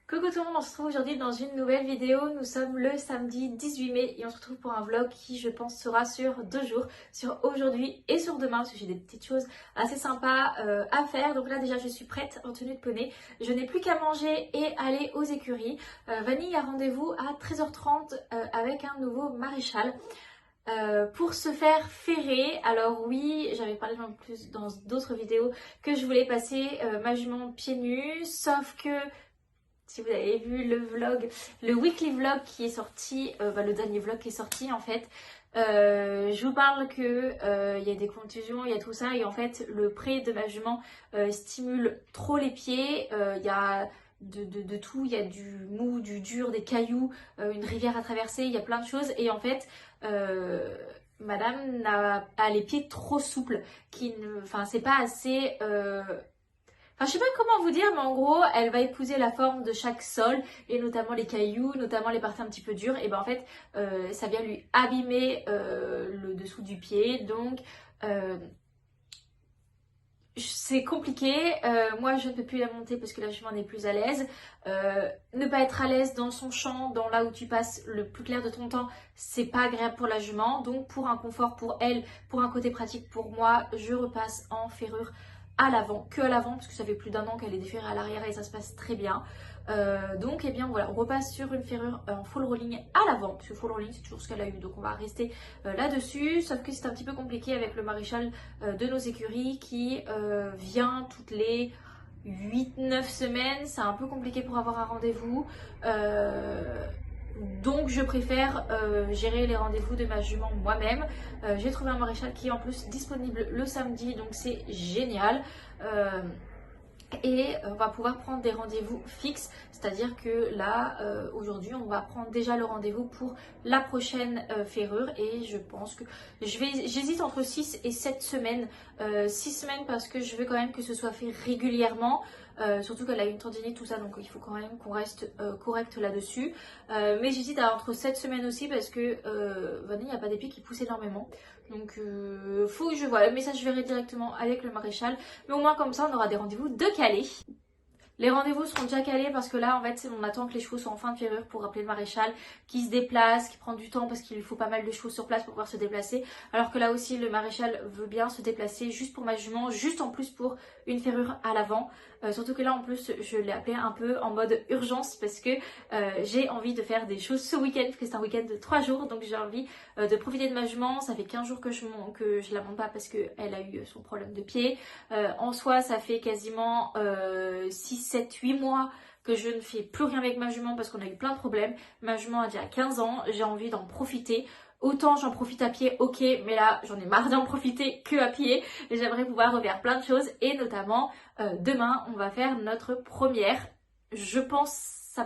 Coucou tout le monde, on se retrouve aujourd'hui dans une nouvelle vidéo. Nous sommes le samedi 18 mai et on se retrouve pour un vlog qui je pense sera sur 2 jours, sur aujourd'hui et sur demain parce que j'ai des petites choses assez sympas à faire. Donc là déjà je suis prête en tenue de poney. Je n'ai plus qu'à manger et aller aux écuries. Vanille a rendez-vous à 13h30 avec un nouveau maréchal. Pour se faire ferrer. Alors oui, j'avais parlé en plus dans d'autres vidéos que je voulais passer ma jument pieds nus, sauf que si vous avez vu le vlog, le weekly vlog qui est sorti, le dernier vlog qui est sorti en fait, je vous parle que il y a des contusions, il y a tout ça et en fait le pré de ma jument stimule trop les pieds, il y a de tout, il y a du mou, du dur, des cailloux, une rivière à traverser, il y a plein de choses et en fait madame a les pieds trop souples, enfin c'est pas assez... Enfin, je sais pas comment vous dire, mais en gros, elle va épouser la forme de chaque sol, et notamment les cailloux, notamment les parties un petit peu dures, et ben en fait, ça vient lui abîmer le dessous du pied, donc c'est compliqué. Moi, je ne peux plus la monter parce que la jument n'est plus à l'aise. Ne pas être à l'aise dans son champ, dans là où tu passes le plus clair de ton temps, c'est pas agréable pour la jument, donc pour un confort pour elle, pour un côté pratique pour moi, je repasse en ferrure à l'avant, que à l'avant parce que ça fait plus d'un an qu'elle est déferrée à l'arrière et ça se passe très bien. Donc eh bien voilà, on repasse sur une ferrure en full rolling à l'avant, parce que full rolling c'est toujours ce qu'elle a eu, donc on va rester là-dessus, sauf que c'est un petit peu compliqué avec le maréchal de nos écuries qui vient toutes les 8-9 semaines, c'est un peu compliqué pour avoir un rendez-vous. Donc je préfère gérer les rendez-vous de ma jument moi-même. J'ai trouvé un maréchal qui est en plus disponible le samedi, donc c'est génial. Et on va pouvoir prendre des rendez-vous fixes, c'est-à-dire que là aujourd'hui on va prendre déjà le rendez-vous pour la prochaine ferrure et je pense que j'hésite entre 6 et 7 semaines. 6 semaines parce que je veux quand même que ce soit fait régulièrement, surtout qu'elle a une tendinite tout ça, donc il faut quand même qu'on reste correct là-dessus. Mais j'hésite à entre 7 semaines aussi parce que Vanille n'a pas des pieds qui poussent énormément, donc faut que je vois, mais ça je verrai directement avec le maréchal. Mais au moins comme ça on aura des rendez-vous de calés. Les rendez-vous seront déjà calés parce que là en fait on attend que les chevaux soient en fin de ferrure pour appeler le maréchal, qui se déplace, qui prend du temps parce qu'il lui faut pas mal de chevaux sur place pour pouvoir se déplacer. Alors que là aussi le maréchal veut bien se déplacer juste pour ma jument, juste en plus pour une ferrure à l'avant. Surtout que là en plus je l'ai appelé un peu en mode urgence parce que j'ai envie de faire des choses ce week-end, parce que c'est un week-end de 3 jours, donc j'ai envie de profiter de ma jument. Ça fait 15 jours que je la monte pas parce qu'elle a eu son problème de pied. En soi ça fait quasiment 6, 7, 8 mois que je ne fais plus rien avec ma jument parce qu'on a eu plein de problèmes. Ma jument a déjà 15 ans, j'ai envie d'en profiter. Autant j'en profite à pied, ok, mais là j'en ai marre d'en profiter que à pied. J'aimerais pouvoir refaire plein de choses et notamment demain on va faire notre première, je pense sa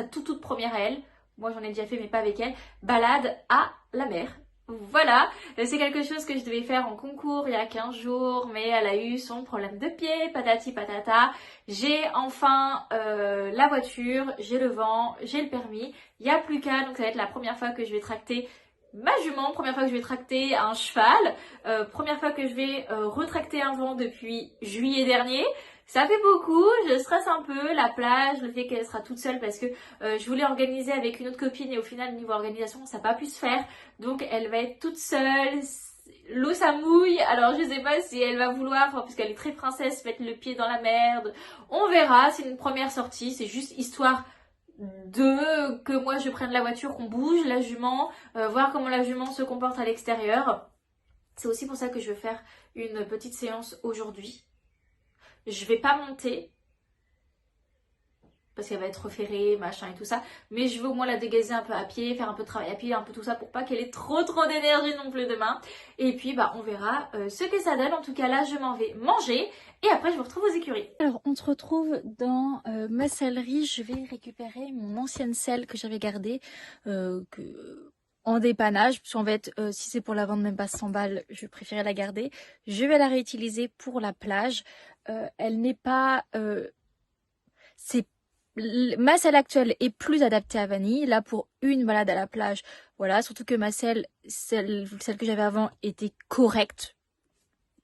toute première à elle. Moi j'en ai déjà fait mais pas avec elle, balade à la mer. Voilà, c'est quelque chose que je devais faire en concours il y a 15 jours, mais elle a eu son problème de pied, patati patata. J'ai enfin la voiture, j'ai le vent, j'ai le permis, il n'y a plus qu'à, donc ça va être la première fois que je vais tracter ma jument, première fois que je vais tracter un cheval, première fois que je vais retracter un vent depuis juillet dernier. Ça fait beaucoup, je stresse un peu, la plage, le fait qu'elle sera toute seule parce que je voulais organiser avec une autre copine et au final niveau organisation ça n'a pas pu se faire. Donc elle va être toute seule, l'eau ça mouille, alors je sais pas si elle va vouloir, puisqu'elle est très princesse, mettre le pied dans la merde. On verra, c'est une première sortie, c'est juste histoire de que moi je prenne la voiture, qu'on bouge la jument, voir comment la jument se comporte à l'extérieur. C'est aussi pour ça que je vais faire une petite séance aujourd'hui. Je vais pas monter parce qu'elle va être referrée, machin et tout ça, mais je veux au moins la dégazer un peu à pied, faire un peu de travail à pied, un peu tout ça pour pas qu'elle ait trop d'énergie non plus demain. Et puis bah on verra ce que ça donne. En tout cas là je m'en vais manger et après je vous retrouve aux écuries. Alors on se retrouve dans ma sellerie. Je vais récupérer mon ancienne selle que j'avais gardée en dépannage, parce qu'en fait si c'est pour la vendre même pas 100 balles, je préférais la garder. Je vais la réutiliser pour la plage. Elle n'est pas... ma selle actuelle est plus adaptée à Vanille. Là, pour une balade à la plage, voilà. Surtout que ma selle, celle que j'avais avant, était correcte.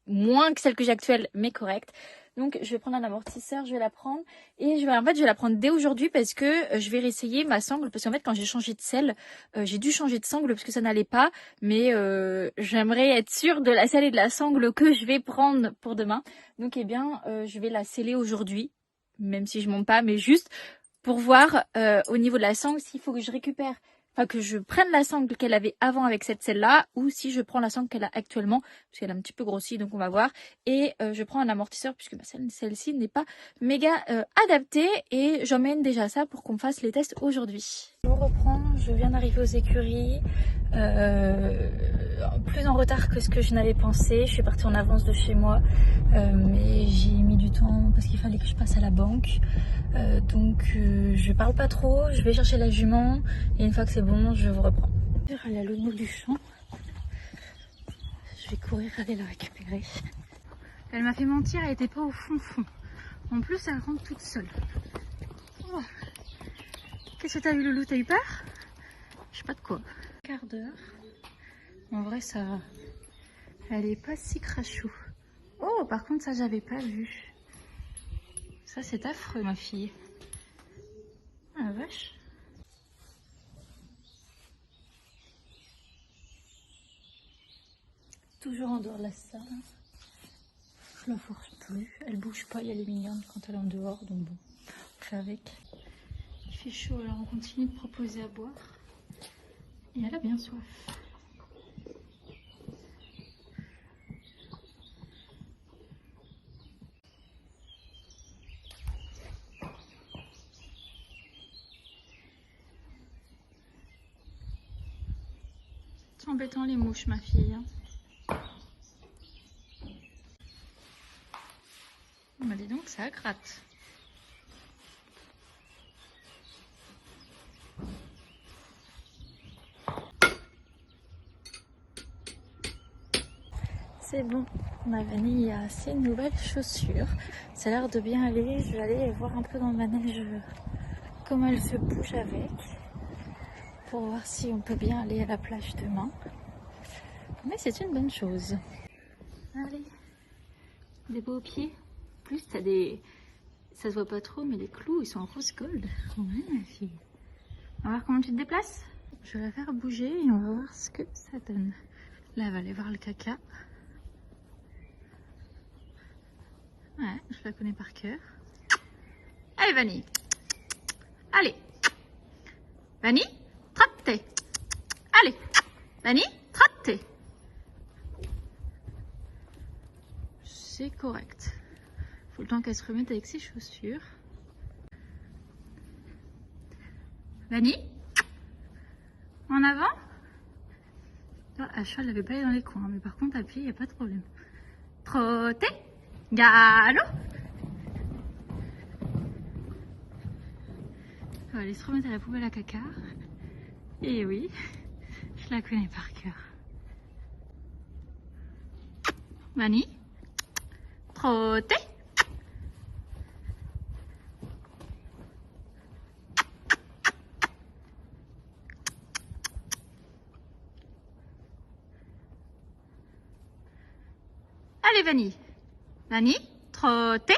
Moins que celle que j'ai actuelle, mais correcte. Donc je vais prendre un amortisseur, je vais la prendre et je vais la prendre dès aujourd'hui parce que je vais réessayer ma sangle parce qu'en fait quand j'ai changé de selle, j'ai dû changer de sangle parce que ça n'allait pas, mais j'aimerais être sûre de la selle et de la sangle que je vais prendre pour demain. Donc je vais la sceller aujourd'hui, même si je monte pas, mais juste pour voir au niveau de la sangle s'il faut que je récupère, enfin que je prenne la sangle qu'elle avait avant avec cette selle-là, ou si je prends la sangle qu'elle a actuellement, parce qu'elle a un petit peu grossi, donc on va voir. Et je prends un amortisseur, puisque celle-ci n'est pas méga adaptée, et j'emmène déjà ça pour qu'on fasse les tests aujourd'hui. Je reprends, je viens d'arriver aux écuries, plus en retard que ce que je n'avais pensé. Je suis partie en avance de chez moi, mais j'ai mis du temps parce qu'il fallait que je passe à la banque. Donc je parle pas trop, je vais chercher la jument et une fois que c'est bon, je vous reprends. Elle est à l'autre bout du champ. Je vais courir aller la récupérer. Elle m'a fait mentir, elle était pas au fond. En plus, elle rentre toute seule. Oh. Qu'est-ce que t'as vu, Loulou? T'as eu peur? Je sais pas de quoi. Quart d'heure. En vrai, ça, elle est pas si crachou. Oh, par contre, ça j'avais pas vu. Ça, c'est affreux, ma fille. Ah la vache. Toujours en dehors de la salle. Je la force plus. Elle bouge pas et elle est mignonne quand elle est en dehors. Donc bon, on fait avec. Il fait chaud, alors on continue de proposer à boire. Et elle a bien soif. C'est embêtant les mouches, ma fille. Bah dis donc, ça gratte. C'est bon, ma Vanille a ses nouvelles chaussures. Ça a l'air de bien aller. Je vais aller voir un peu dans le manège comment elle se bouge avec, pour voir si on peut bien aller à la plage demain. Mais c'est une bonne chose. Allez, des beaux pieds. En plus, t'as des... Ça se voit pas trop, mais les clous, ils sont en rose gold. Ouais, ma fille. On va voir comment tu te déplaces. Je vais la faire bouger et on va voir ce que ça donne. Là, elle va aller voir le caca. Ouais, je la connais par cœur. Allez, Vanille. Allez. Vanille, trappe-t'es. Allez. Vanille, trappe-t'es. C'est correct. Faut le temps qu'elle se remette avec ses chaussures. Vanille, en avant. Ah, à cheval, elle n'avait pas aller dans les coins, mais par contre, à pied, il n'y a pas de problème. Trotter, galop. Elle va aller se remettre à la poubelle à caca. Et oui, je la connais par cœur. Vanille, trotter. Allez, Vanille. Vanille, trotter.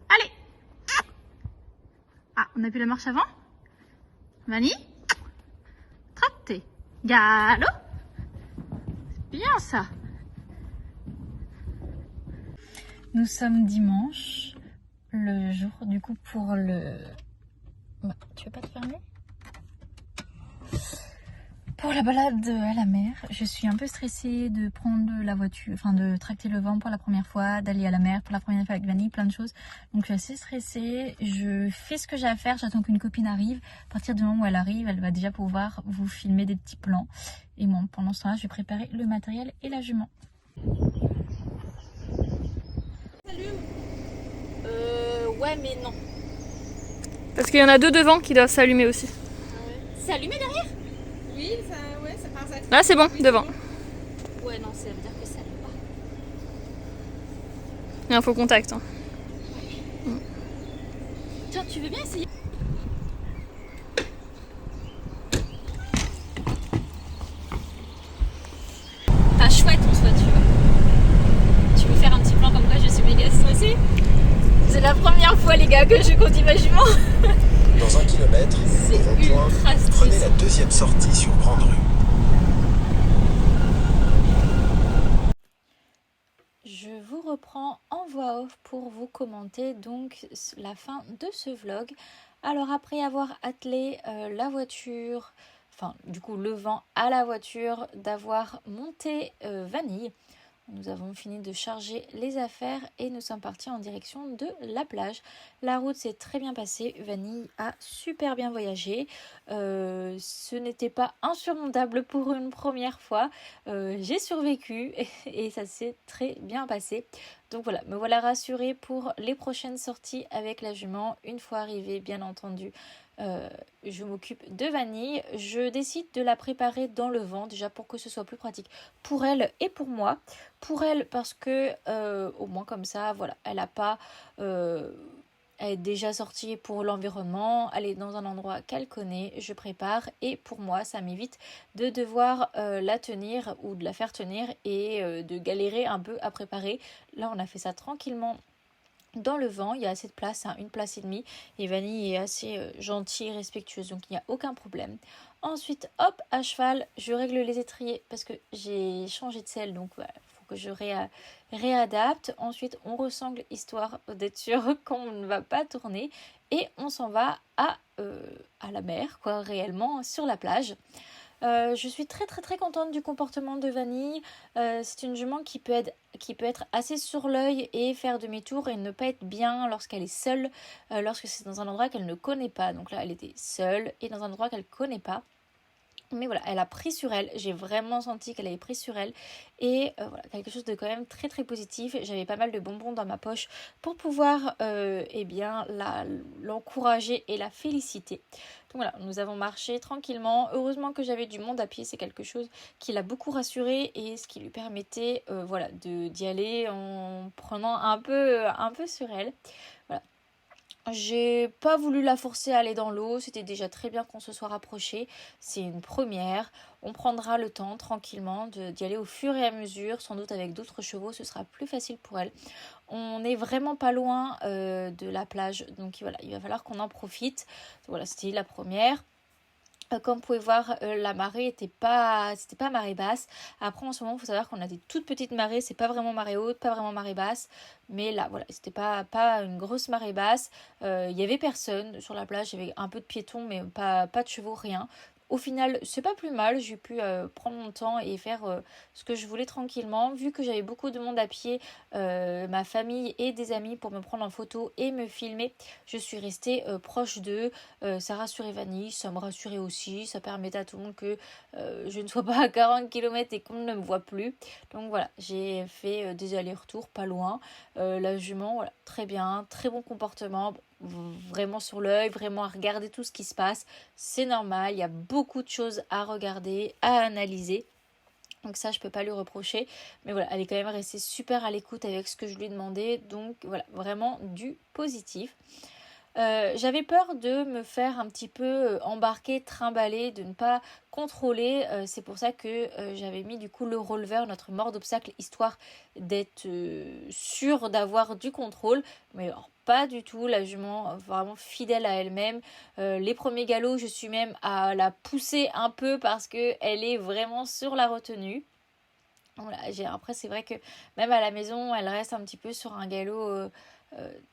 Allez. Ah, on a vu la marche avant. Vanille, trotter. Galop. C'est bien ça. Nous sommes dimanche, le jour du coup pour le... Bah, tu veux pas te fermer? Pour la balade à la mer. Je suis un peu stressée de prendre la voiture, enfin de tracter le vent pour la première fois, d'aller à la mer pour la première fois avec Vanille, plein de choses. Donc je suis assez stressée, je fais ce que j'ai à faire, j'attends qu'une copine arrive. À partir du moment où elle arrive, elle va déjà pouvoir vous filmer des petits plans. Et moi, pendant ce temps-là, je vais préparer le matériel et la jument. Ouais, mais non. Parce qu'il y en a deux devant qui doivent s'allumer aussi. Ah ouais. C'est allumé derrière? Oui, ça, ouais, ça part. Là, c'est bon, devant. Ouais, non, ça veut dire que ça allume pas. Il y a un faux contact. Hein. Tiens, tu veux bien essayer? Pas chouette en soi, tu vois. Tu veux faire un petit plan comme quoi je suis que je conduis ma jument. Dans 1 kilomètre, C'est au rond-point, ultra prenez la stressant. deuxième sortie sur Grande Rue. Je vous reprends en voix off pour vous commenter donc la fin de ce vlog. Alors après avoir attelé la voiture, enfin du coup le vent à la voiture, d'avoir monté Vanille, nous avons fini de charger les affaires et nous sommes partis en direction de la plage. La route s'est très bien passée, Vanille a super bien voyagé. Ce n'était pas insurmontable pour une première fois. J'ai survécu et ça s'est très bien passé. Donc voilà, me voilà rassurée pour les prochaines sorties avec la jument. Une fois arrivée, bien entendu, je m'occupe de Vanille. Je décide de la préparer dans le vent, déjà pour que ce soit plus pratique pour elle et pour moi. Pour elle parce que au moins comme ça, voilà, elle a pas... elle est déjà sortie pour l'environnement, elle est dans un endroit qu'elle connaît, je prépare et pour moi ça m'évite de devoir la tenir ou de la faire tenir et de galérer un peu à préparer. Là on a fait ça tranquillement dans le vent, il y a assez de place, hein, 1 place et demie, et Vanille est assez gentille et respectueuse, donc il n'y a aucun problème. Ensuite, hop, à cheval, je règle les étriers parce que j'ai changé de selle, donc voilà, faut que je réadapte. Ensuite, on ressangle histoire d'être sûr qu'on ne va pas tourner, et on s'en va à la mer, quoi, réellement, sur la plage. Je suis très contente du comportement de Vanille. C'est une jument qui peut être assez sur l'œil et faire demi-tour et ne pas être bien lorsqu'elle est seule, lorsque c'est dans un endroit qu'elle ne connaît pas. Donc là, elle était seule et dans un endroit qu'elle ne connaît pas. Mais voilà, elle a pris sur elle, j'ai vraiment senti qu'elle avait pris sur elle et voilà, quelque chose de quand même très positif. J'avais pas mal de bonbons dans ma poche pour pouvoir eh bien l'encourager et la féliciter. Donc voilà, nous avons marché tranquillement. Heureusement que j'avais du monde à pied, c'est quelque chose qui l'a beaucoup rassurée et ce qui lui permettait voilà, d'y aller en prenant un peu sur elle. Voilà. J'ai pas voulu la forcer à aller dans l'eau, c'était déjà très bien qu'on se soit rapproché, c'est une première, on prendra le temps tranquillement d'y aller au fur et à mesure, sans doute avec d'autres chevaux, ce sera plus facile pour elle. On n'est vraiment pas loin de la plage, donc voilà, il va falloir qu'on en profite. Voilà, c'était la première. Comme vous pouvez voir, la marée c'était pas marée basse. Après en ce moment il faut savoir qu'on a des toutes petites marées, c'est pas vraiment marée haute, pas vraiment marée basse, mais là voilà, c'était pas une grosse marée basse. Il y avait personne sur la plage, il y avait un peu de piétons mais pas de chevaux, rien. Au final, c'est pas plus mal, j'ai pu prendre mon temps et faire ce que je voulais tranquillement. Vu que j'avais beaucoup de monde à pied, ma famille et des amis pour me prendre en photo et me filmer, je suis restée proche d'eux. Ça rassurait Vanille, ça me rassurait aussi, ça permettait à tout le monde que je ne sois pas à 40 km et qu'on ne me voit plus. Donc voilà, j'ai fait des allers-retours pas loin. La jument, voilà, très bien, très bon comportement. Vraiment sur l'œil, vraiment à regarder tout ce qui se passe, c'est normal, il y a beaucoup de choses à regarder, à analyser, donc ça je peux pas lui reprocher, mais voilà, elle est quand même restée super à l'écoute avec ce que je lui ai demandé, donc voilà, vraiment du positif. J'avais peur de me faire un petit peu embarquer, trimballer, de ne pas contrôler. C'est pour ça que j'avais mis du coup le releveur, notre mort d'obstacle, histoire d'être sûre d'avoir du contrôle. Mais alors, pas du tout, la jument vraiment fidèle à elle-même. Les premiers galops, je suis même à la pousser un peu parce qu'elle est vraiment sur la retenue. Voilà, après c'est vrai que même à la maison, elle reste un petit peu sur un galop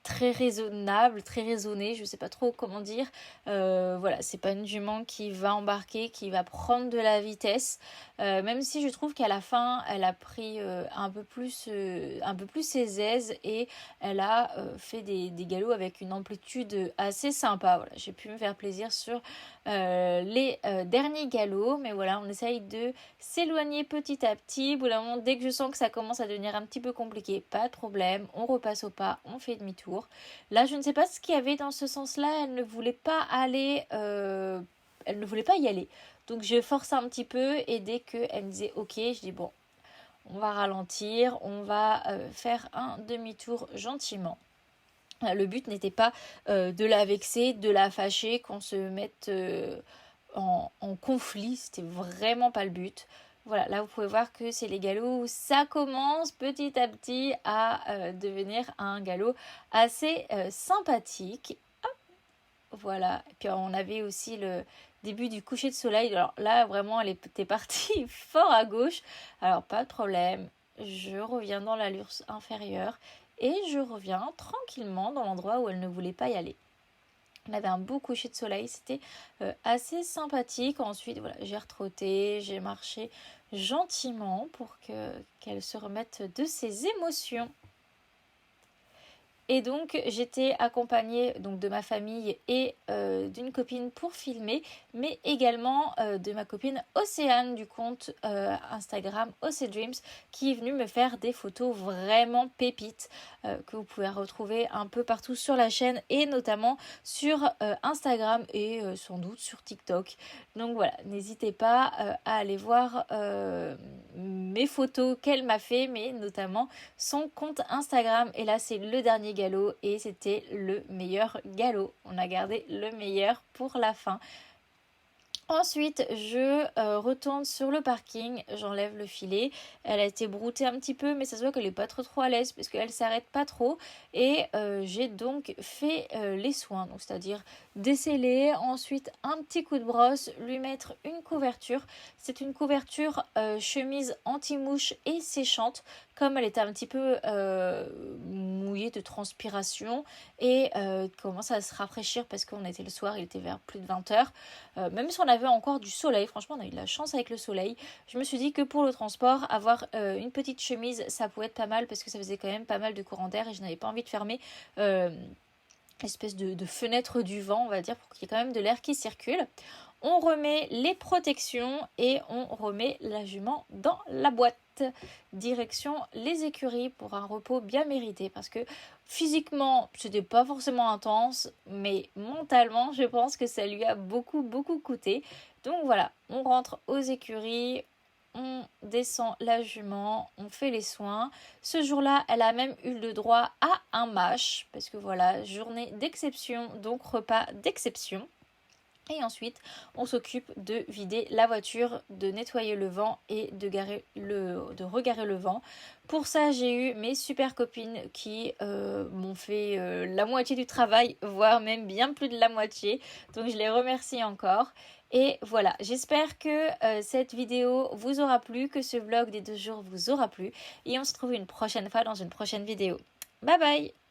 très raisonnable, très raisonné, je sais pas trop comment dire. Voilà, c'est pas une jument qui va embarquer, qui va prendre de la vitesse, même si je trouve qu'à la fin elle a pris un peu plus ses aises et elle a fait des galops avec une amplitude assez sympa. Voilà, j'ai pu me faire plaisir sur les derniers galops, mais voilà, on essaye de s'éloigner petit à petit. Au bout d'un moment, dès que je sens que ça commence à devenir un petit peu compliqué, pas de problème, on repasse au pas, on fait demi-tour. Là, je ne sais pas ce qu'il y avait dans ce sens-là, elle ne voulait pas aller, elle ne voulait pas y aller. Donc je force un petit peu et dès qu'elle me disait ok, je dis bon, on va ralentir, on va faire un demi-tour gentiment. Le but n'était pas de la vexer, de la fâcher, qu'on se mette en conflit, c'était vraiment pas le but. Voilà, là vous pouvez voir que c'est les galops où ça commence petit à petit à devenir un galop assez sympathique. Hop, voilà, et puis on avait aussi le début du coucher de soleil. Alors là vraiment elle était partie fort à gauche. Alors pas de problème, je reviens dans l'allure inférieure et je reviens tranquillement dans l'endroit où elle ne voulait pas y aller. On avait un beau coucher de soleil, c'était assez sympathique. Ensuite, voilà, j'ai retrotté, j'ai marché gentiment pour qu'elle se remette de ses émotions. Et donc j'étais accompagnée donc, de ma famille et d'une copine pour filmer, mais également de ma copine Océane du compte Instagram Océdreams qui est venue me faire des photos vraiment pépites que vous pouvez retrouver un peu partout sur la chaîne et notamment sur Instagram et sans doute sur TikTok. Donc voilà, n'hésitez pas à aller voir mes photos qu'elle m'a fait, mais notamment son compte Instagram. Et là c'est le dernier galop et c'était le meilleur galop. On a gardé le meilleur pour la fin. Ensuite, je retourne sur le parking, j'enlève le filet. Elle a été broutée un petit peu, mais ça se voit qu'elle n'est pas trop à l'aise parce qu'elle s'arrête pas trop. Et j'ai donc fait les soins, donc c'est-à-dire desceller, ensuite un petit coup de brosse, lui mettre une couverture. C'est une couverture chemise anti-mouche et séchante, comme elle était un petit peu mouillée de transpiration et commence à se rafraîchir parce qu'on était le soir, il était vers plus de 20h. Même si on avait encore du soleil, franchement on a eu de la chance avec le soleil. Je me suis dit que pour le transport, avoir une petite chemise ça pouvait être pas mal parce que ça faisait quand même pas mal de courant d'air et je n'avais pas envie de fermer espèce de fenêtre du vent, on va dire, pour qu'il y ait quand même de l'air qui circule. On remet les protections et on remet la jument dans la boîte. Direction les écuries pour un repos bien mérité parce que physiquement c'était pas forcément intense, mais mentalement je pense que ça lui a beaucoup coûté. Donc voilà, on rentre aux écuries, on descend la jument, on fait les soins. Ce jour-là, elle a même eu le droit à un mash parce que voilà, journée d'exception, donc repas d'exception. Et ensuite, on s'occupe de vider la voiture, de nettoyer le vent et de regarer le vent. Pour ça, j'ai eu mes super copines qui m'ont fait la moitié du travail, voire même bien plus de la moitié. Donc, je les remercie encore. Et voilà, j'espère que cette vidéo vous aura plu, que ce vlog des 2 jours vous aura plu. Et on se retrouve une prochaine fois dans une prochaine vidéo. Bye bye!